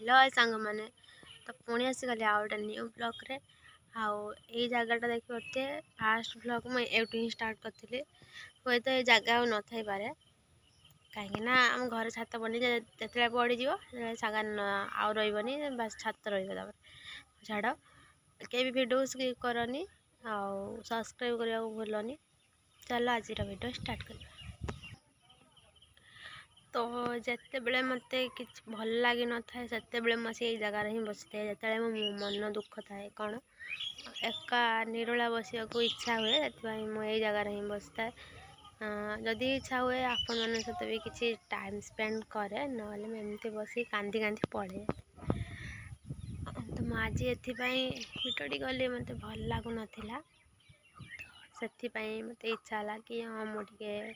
Hello सांग मैंने तो पुणी आसीगली आउ गोटे न्यू ब्लॉग रे आउ ये जगटा देखिए बोलते फास्ट ब्लॉग मुझे ही स्टार्ट करी हुए तो ये जगह न थी पारे कहीं आम घर छात बनी जो पड़ीज जगह आउ रही बस छात रहा छाड़ के भी भिडियो स्किप करनी आउ सब्सक्राइब करने को भूलनी। चलो आज भिडियो स्टार्ट कर। तो जिते बड़े मत कि भल लगी न था से मुझे जगार ही बसी था जो मो मन दुख थाए कौन एका निरोला बसा इच्छा हुए मुझे जगार ही बसी था जदि इच्छा हुए आपण मान सहित भी किसी टाइम स्पेंड करे नमती बस कांदी कांदी पढ़े। तो मुझे भिडियोटी गली मत भल लगुन से मत इच्छा है कि हाँ मुझे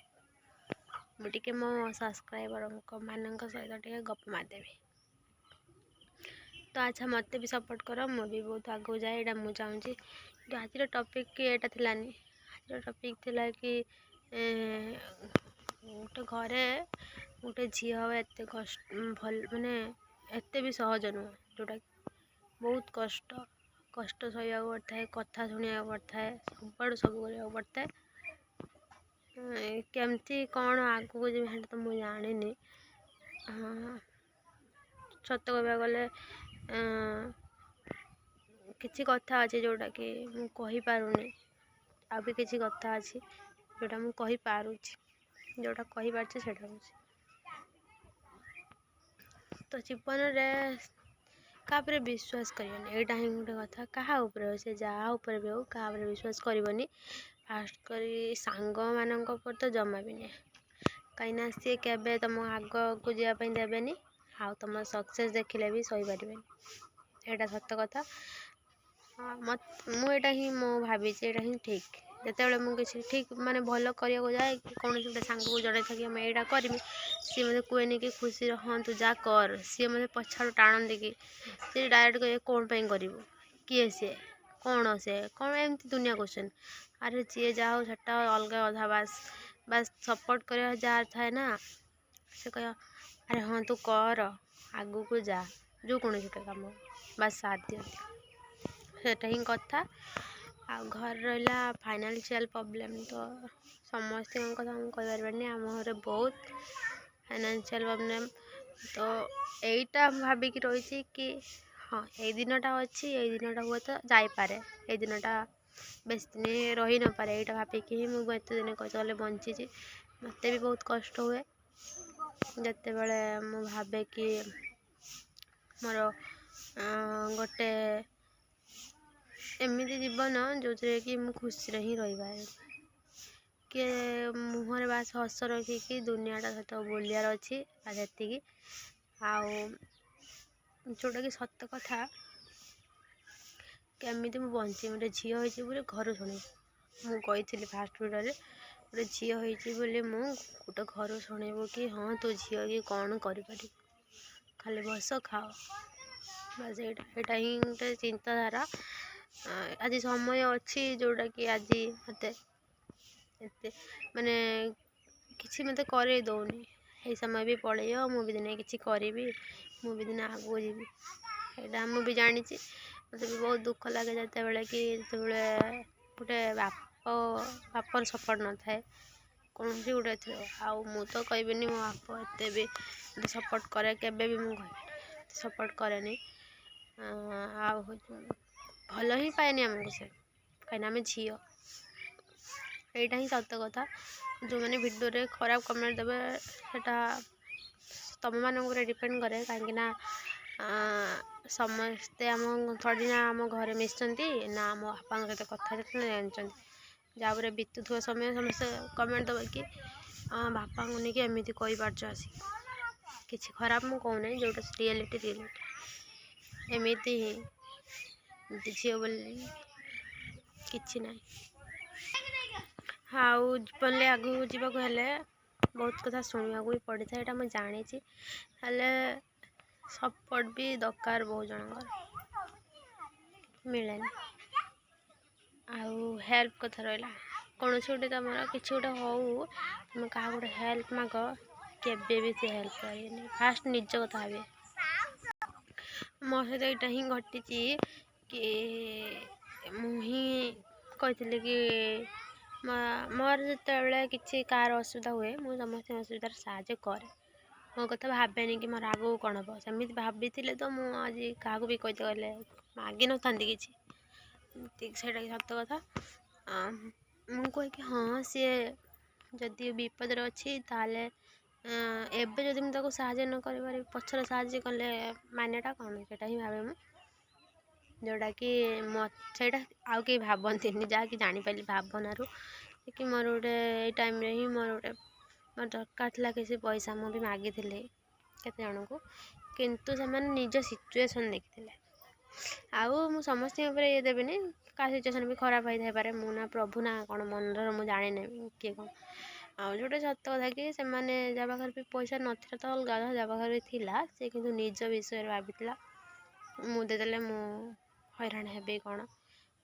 मो सब्सक्राइबर मान सहित गप मारदेवी। तो अच्छा मत भी सपोर्ट कर मु भी बहुत आगे जाए यहाँ मुझे चाहूँगी। तो आज टॉपिक एटा थिलानी आज टॉपिक थिला कि गोटे घरे गोटे झी एत कष्ट भल माने एत भी सहज नुह जोटा बहुत कष्ट कष्ट सहया पड़ता है कथा शुणा पड़ता है सब सब करा पड़ता है केमती कौन आगू जी तो मुझे जानी सत कह गले किसी कथा अच्छे जोटा कि मुझे पारुनी आ भी किसी कथा अच्छी जोटा मुझे कही पारुची जोटा कही पारछी सेटा हूँ। तो जीवन में क्या विश्वास करनी यहाँ ही गोटे कथा क्या हो से जहाँ उपर भी हो क्या विश्वास करनी फास्ट करी सांग मान तो जमा भी नहीं कहीं सी के तुम आग को जावाई देवेनि आ तुम सक्सेस देखिले भी सही पारे यहाँ सत कथा मत मुझा ही मो भावी ही ठीक जिते मुझे ठीक माने भल करने जाए कि कौन गोटे सांग को जड़े था कि मैं यहाँ करमी सी मतलब कहे कि खुशी हाँ तू जा कर सी मतलब पछाड़ टाणती कि सी डायरेक्ट कहे कौन कर किए सी कौन से कौन एमती दुनिया क्वेश्चन अरे जी जाओ सेटा अलग अधा बस बस सपोर्ट कर जहाँ थाए ना से कह अरे हाँ तू कर आगू को जा जो कौन गोटे कम बस साथ दिखती सेटा ही कथा आ घर रहा फाइनेंशियल प्रॉब्लम तो समस्त कथा मुझे कहीपरि आम घर बहुत फाइनेंशियल प्रॉब्लम तो यहीटा भाविकी रही कि हाँ ये दिनटा अच्छी ये दिनटा हुए तो जापे ये दिनटा बेस दिन रही न पारे यहाँ भाविकी ही मुझे एत दिन कहते बंची मत भी बहुत कष्ट हुए जिते बड़े मु भावे कि मोर गोटे एमती जीवन जो कि मुझे खुशी ही रही किए मुहर बास हस रखिकी दुनियाटा सहित बुलियार अच्छी जी जोटा कि सत कथा केमी मुझे बंची गोटे झी हो घर शुणी मुझे फास्ट भिडियो गोटे झी हो गोटे घर शुणेब कि हाँ तू झी कि कौन कर खाली बस खाओ बस यहाँ ही गोटे चिंताधारा आज समय अच्छी जोटा कि आज मत माने किसी मत कर दौनी ये समय भी पड़े मुझे दिन किसी करी मुझे दिन आगू जी यहाँ मुझे जानी मत भी बहुत दुख लगे जिते बड़े कि जिते गोटे बापर सपोर्ट न थाए कौन सी गोटे थी आउ मु तो कहबी मो बाप एत भी सपोर्ट करे केबे भी मुझे सपोर्ट करे आ भल ही पाएनि आमको से कहीं आम झी यहाँ ही सत कथा जो मैंने भिडियो रे खराब कमेंट देवे सेटा तुम मान डिपेंड करे कहीं समस्ते आम थोड़ी ना आम घर मिसती ना आम बापा सहित कथा जानते जहाँ बीतुवा समय समस्त कमेंट देवे कि बापा को लेकिन एमती कहीपार आस किसी खराब मुझे कहूना जोटा रियलिटी एमती ही झील बोली किसी ना आउ जीवन में आगू जावाक बहुत कथा शुणा भी पड़ी था यहाँ मुझे जानी सपोर्ट भी दरकार बहुत जन मिले आउ हेल्प कथा रहा कौन गोटे तुम किसी गोटे हो तुम क्या गोटे हेल्प माग केवे भी सी हेल्प करें फास्ट निज कथा भावे ମୋ ସହିତ ଏଇଟା ହିଁ ଘଟିଛି କି ମୁଁ ହିଁ କହିଥିଲି କି ମୋର ଯେତେବେଳେ କିଛି କାହାର ଅସୁବିଧା ହୁଏ ମୁଁ ସମସ୍ତଙ୍କ ଅସୁବିଧାରେ ସାହାଯ୍ୟ କରେ। ମୋ କଥା ଭାବେନି କି ମୋର ଆଗକୁ କ'ଣ ହେବ। ସେମିତି ଭାବିଥିଲେ ତ ମୁଁ ଆଜି କାହାକୁ ବି କହିତେ ଗଲେ ମାଗିନଥାନ୍ତି କିଛି। ସେଇଟା ସତ କଥା। ମୁଁ କହେକି ହଁ ସିଏ ଯଦି ବିପଦରେ ଅଛି ତାହେଲେ ଏବେ ଯଦି ମୁଁ ତାକୁ ସାହାଯ୍ୟ ନ କରିପାରିବି ପଛରେ ସାହାଯ୍ୟ କଲେ ମାନେଟା କ'ଣ, ସେଇଟା ହିଁ ଭାବେ ମୁଁ। ଯେଉଁଟାକି ସେଇଟା ଆଉ କେହି ଭାବନ୍ତିନି, ଯାହାକି ଜାଣିପାରିଲି ଭାବନାରୁ କି ମୋର ଗୋଟେ ଏଇ ଟାଇମ୍ରେ ହିଁ ମୋର ଦରକାର ଥିଲା କିଛି ପଇସା। ମୁଁ ବି ମାଗିଥିଲି କେତେ ଜଣଙ୍କୁ, କିନ୍ତୁ ସେମାନେ ନିଜ ସିଚୁଏସନ୍ ଦେଖିଥିଲେ। ଆଉ ମୁଁ ସମସ୍ତଙ୍କ ଉପରେ ଇଏ ଦେବିନି, କାହା ସିଚୁଏସନ୍ ବି ଖରାପ ହେଇଥାଇପାରେ। ମୁଁ ନା ପ୍ରଭୁ ନା କ'ଣ ମନର ମୁଁ ଜାଣିନେବି କିଏ କ'ଣ। ଆଉ ଯେଉଁଟା ସତ କଥା କି ସେମାନେ ଯାହା ପାଖରେ ବି ପଇସା ନଥିଲା ତ ଅଲଗା, ଯାହା ପାଖରେ ଥିଲା ସେ କିନ୍ତୁ ନିଜ ବିଷୟରେ ଭାବିଥିଲା। ମୁଁ ଦେଇଦେଲେ ମୁଁ ହଇରାଣ ହେବି କ'ଣ।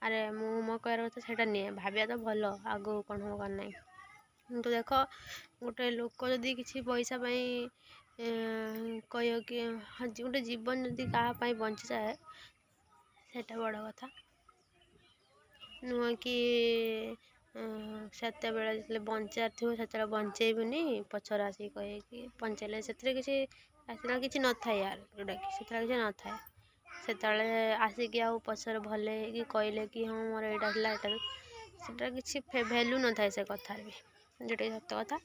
ଆରେ ମୁଁ ମୋ କହିବାର କଥା ସେଇଟା ନିଏ, ଭାବିବା ତ ଭଲ ଆଗକୁ କ'ଣ ହେବ କ'ଣ ନାହିଁ। କିନ୍ତୁ ଦେଖ ଗୋଟେ ଲୋକ ଯଦି କିଛି ପଇସା ପାଇଁ କହିବ କି ଗୋଟେ ଜୀବନ ଯଦି କାହା ପାଇଁ ବଞ୍ଚିଯାଏ ସେଇଟା ବଡ଼ କଥା ନୁହଁ କି ସେତେବେଳେ ଯେତେବେଳେ ବଞ୍ଚିବାର ଥିବ ସେତେବେଳେ ବଞ୍ଚେଇବୁନି, ପଛରେ ଆସିକି କହିକି ବଞ୍ଚେଇଲେ ସେଥିରେ କିଛି ନଥାଏ ୟାର, ଯେଉଁଟାକି ସେଥିରେ କିଛି ନଥାଏ। ସେତେବେଳେ ଆସିକି ଆଉ ପଛରେ ଭଲ ହେଇକି କହିଲେ କି ହଁ ମୋର ଏଇଟା ଥିଲା ଏଇଟା, ସେଟା କିଛି ଭ୍ୟାଲ୍ୟୁ ନଥାଏ ସେ କଥାରେ ବି, ଯେଉଁଟାକି ସତ କଥା।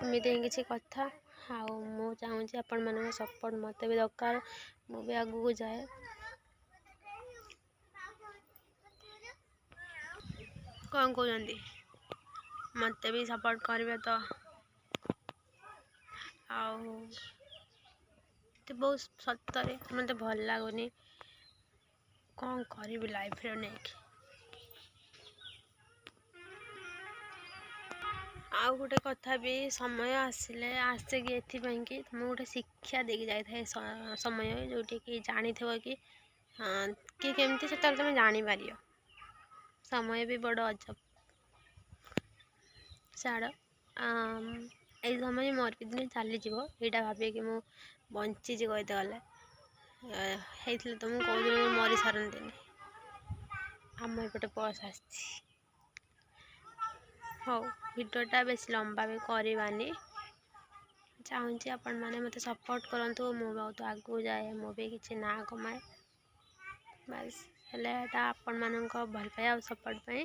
ଏମିତି ହିଁ କିଛି କଥା। ଆଉ ମୁଁ ଚାହୁଁଛି ଆପଣମାନଙ୍କ ସପୋର୍ଟ ମୋତେ ବି ଦରକାର, ମୁଁ ବି ଆଗକୁ ଯାଏ। କ'ଣ କହୁଛନ୍ତି? ମୋତେ ବି ସପୋର୍ଟ କରିବେ ତ। ଆଉ ବହୁତ ସତରେ ମୋତେ ଭଲ ଲାଗୁନି, କ'ଣ କରିବି ଲାଇଫ୍ରେ ନେଇକି। ଆଉ ଗୋଟେ କଥା ବି, ସମୟ ଆସିଲେ ଆସେକି ଏଥିପାଇଁ କି ତୁମକୁ ଗୋଟେ ଶିକ୍ଷା ଦେଇକି ଯାଇଥାଏ ସମୟ, ଯେଉଁଠିକି ଜାଣିଥିବ କି କିଏ କେମିତି, ସେତେବେଳେ ତୁମେ ଜାଣିପାରିବ। ସମୟ ବି ବଡ଼ ଅଜବ। ଛାଡ଼, ଏଇ ସମୟ ମୋର ବି ଦିନେ ଚାଲିଯିବ, ଏଇଟା ଭାବିକି ମୁଁ ବଞ୍ଚିଛି କହିତେ ଗଲେ। ହେଇଥିଲେ ତ ମୁଁ କେଉଁଦିନ ମରି ସାରନ୍ତିନି। ଆମ ଏପଟେ ବସ୍ ଆସିଛି। ହଉ, ଭିଡ଼ିଓଟା ବେଶୀ ଲମ୍ବା ବି କରିବାନି। ଚାହୁଁଛି ଆପଣମାନେ ମୋତେ ସପୋର୍ଟ କରନ୍ତୁ, ମୁଁ ବହୁତ ଆଗକୁ ଯାଏ, ମୁଁ ବି କିଛି ନାଁ କମାଏ। ବାସ୍, ହେଲେ ଏଇଟା ଆପଣମାନଙ୍କ ଭଲ ପାଇବା ଆଉ ସପୋର୍ଟ ପାଇଁ,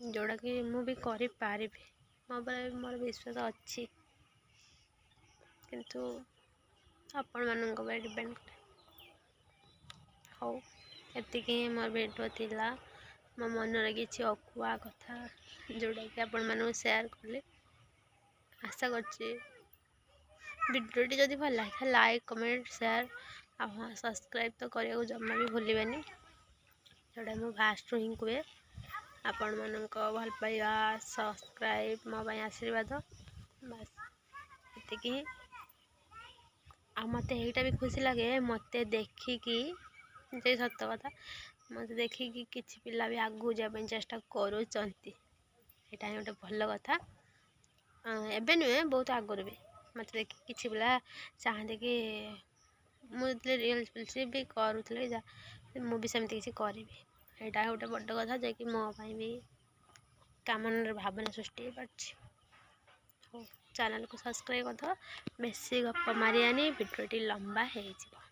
ଯେଉଁଟାକି ମୁଁ ବି କରିପାରିବି। ମୋ ଉପରେ ମୋର ବିଶ୍ୱାସ ଅଛି, କିନ୍ତୁ ଆପଣମାନଙ୍କ ଉପରେ ଡିପେଣ୍ଡ କରେ। ହଉ, ଏତିକି ହିଁ ମୋର ଭିଡ଼ିଓ ଥିଲା। ମୋ ମନରେ କିଛି ଅକୁହା କଥା ଯେଉଁଟାକି ଆପଣମାନଙ୍କୁ ସେୟାର କଲି। ଆଶା କରୁଛି ଭିଡ଼ିଓଟି ଯଦି ଭଲ ଲାଗିଥାଏ ଲାଇକ୍, କମେଣ୍ଟ, ସେୟାର ଆଉ ହଁ ସବସ୍କ୍ରାଇବ୍ ତ କରିବାକୁ ଜମା ବି ଭୁଲିବେନି, ଯେଉଁଟା ମୁଁ ଫାଷ୍ଟରୁ ହିଁ କୁହେ। ଆପଣମାନଙ୍କ ଭଲ ପାଇବା, ସବସ୍କ୍ରାଇବ୍ ମୋ ପାଇଁ ଆଶୀର୍ବାଦ। ବାସ୍ ଏତିକି ହିଁ। ଆଉ ମୋତେ ଏଇଟା ବି ଖୁସି ଲାଗେ, ମୋତେ ଦେଖିକି, ଯେ ସତ କଥା, ମୋତେ ଦେଖିକି କିଛି ପିଲା ବି ଆଗକୁ ଯିବା ପାଇଁ ଚେଷ୍ଟା କରୁଛନ୍ତି। ଏଇଟା ହିଁ ଗୋଟେ ଭଲ କଥା। ଏବେ ନୁହେଁ, ବହୁତ ଆଗରୁ ବି ମୋତେ ଦେଖିକି କିଛି ପିଲା ଚାହାନ୍ତି କି ମୁଁ ଯେତେବେଳେ ରିଲ୍ସ ବି କରୁଥିଲି, ମୁଁ ବି ସେମିତି କିଛି କରିବି। ଏଇଟା ଗୋଟେ ବଡ଼ କଥା, ଯାଇକି ମୋ ପାଇଁ ବି କାମନାର ଭାବନା ସୃଷ୍ଟି ହେଇପାରୁଛି। ହଉ, ଚ୍ୟାନେଲକୁ ସବସ୍କ୍ରାଇବ୍ କରିଦେବ। ବେଶୀ ଗପ ମାରିବାନି, ଭିଡ଼ିଓଟି ଲମ୍ବା ହେଇଯିବ।